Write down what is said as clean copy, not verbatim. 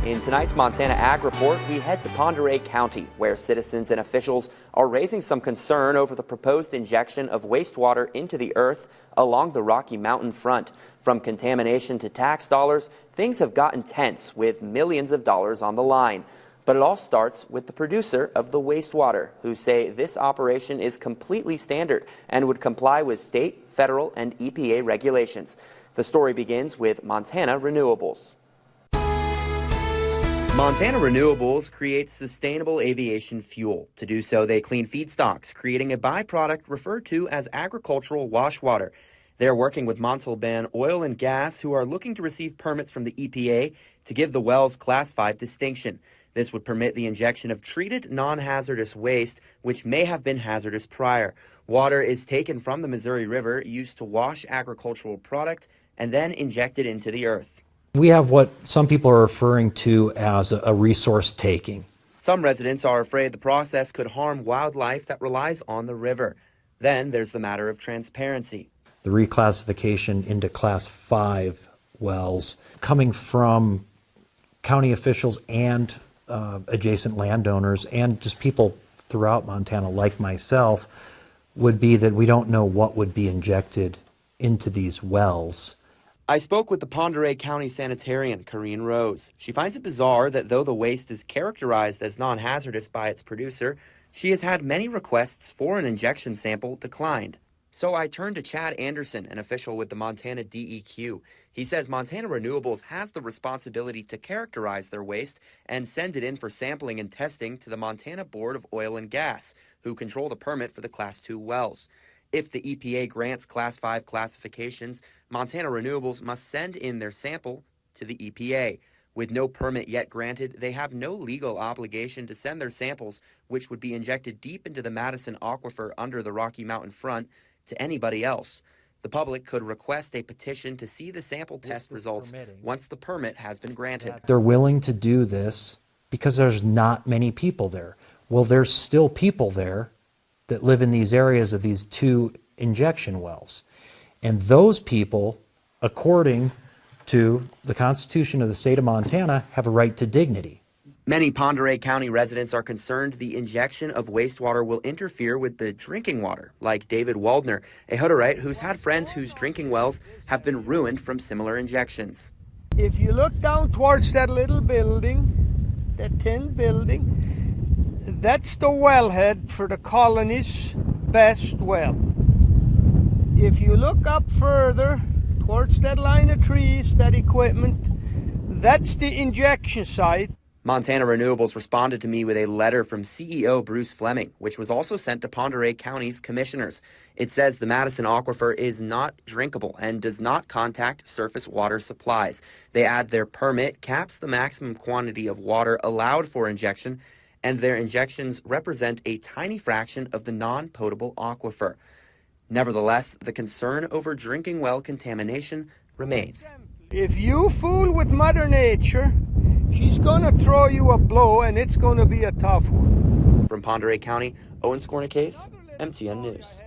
In tonight's Montana Ag Report, we head to Pondera County, where citizens and officials are raising some concern over the proposed injection of wastewater into the earth along the Rocky Mountain front. From contamination to tax dollars, things have gotten tense with millions of dollars on the line. But it all starts with the producer of the wastewater, who say this operation is completely standard and would comply with state, federal, and EPA regulations. The story begins with Montana Renewables. Montana Renewables creates sustainable aviation fuel. To do so, they clean feedstocks, creating a byproduct referred to as agricultural wash water. They're working with Montalban Oil and Gas, who are looking to receive permits from the EPA to give the wells Class 5 distinction. This would permit the injection of treated non-hazardous waste, which may have been hazardous prior. Water is taken from the Missouri River, used to wash agricultural product, and then injected into the earth. We have what some people are referring to as a resource taking. Some residents are afraid the process could harm wildlife that relies on the river. Then there's the matter of transparency. The reclassification into Class 5 wells coming from county officials and adjacent landowners and just people throughout Montana like myself would be that we don't know what would be injected into these wells. I spoke with the Pondera County sanitarian, Corrine Rose. She finds it bizarre that though the waste is characterized as non-hazardous by its producer, she has had many requests for an injection sample declined. So I turned to Chad Anderson, an official with the Montana DEQ. He says Montana Renewables has the responsibility to characterize their waste and send it in for sampling and testing to the Montana Board of Oil and Gas, who control the permit for the Class 2 wells. If the EPA grants Class 5 classifications, Montana Renewables must send in their sample to the EPA. With no permit yet granted, they have no legal obligation to send their samples, which would be injected deep into the Madison Aquifer under the Rocky Mountain front, to anybody else. The public could request a petition to see the sample test results once the permit has been granted. They're willing to do this because there's not many people there. Well, there's still people there that live in these areas of these two injection wells. And those people, according to the Constitution of the state of Montana, have a right to dignity. Many Pondera County residents are concerned the injection of wastewater will interfere with the drinking water, like David Waldner, a Hutterite who's had friends whose drinking wells have been ruined from similar injections. If you look down towards that little building, that tin building, that's the wellhead for the colony's best well. If you look up further towards that line of trees, that equipment, that's the injection site. Montana Renewables responded to me with a letter from CEO Bruce Fleming, which was also sent to Pondera County's commissioners. It says the Madison Aquifer is not drinkable and does not contact surface water supplies. They add their permit caps the maximum quantity of water allowed for injection, and their injections represent a tiny fraction of the non-potable aquifer. Nevertheless, the concern over drinking well contamination remains. If you fool with Mother Nature, she's going to throw you a blow, and it's going to be a tough one. From Pondera County, Owen Skornicase, MTN News.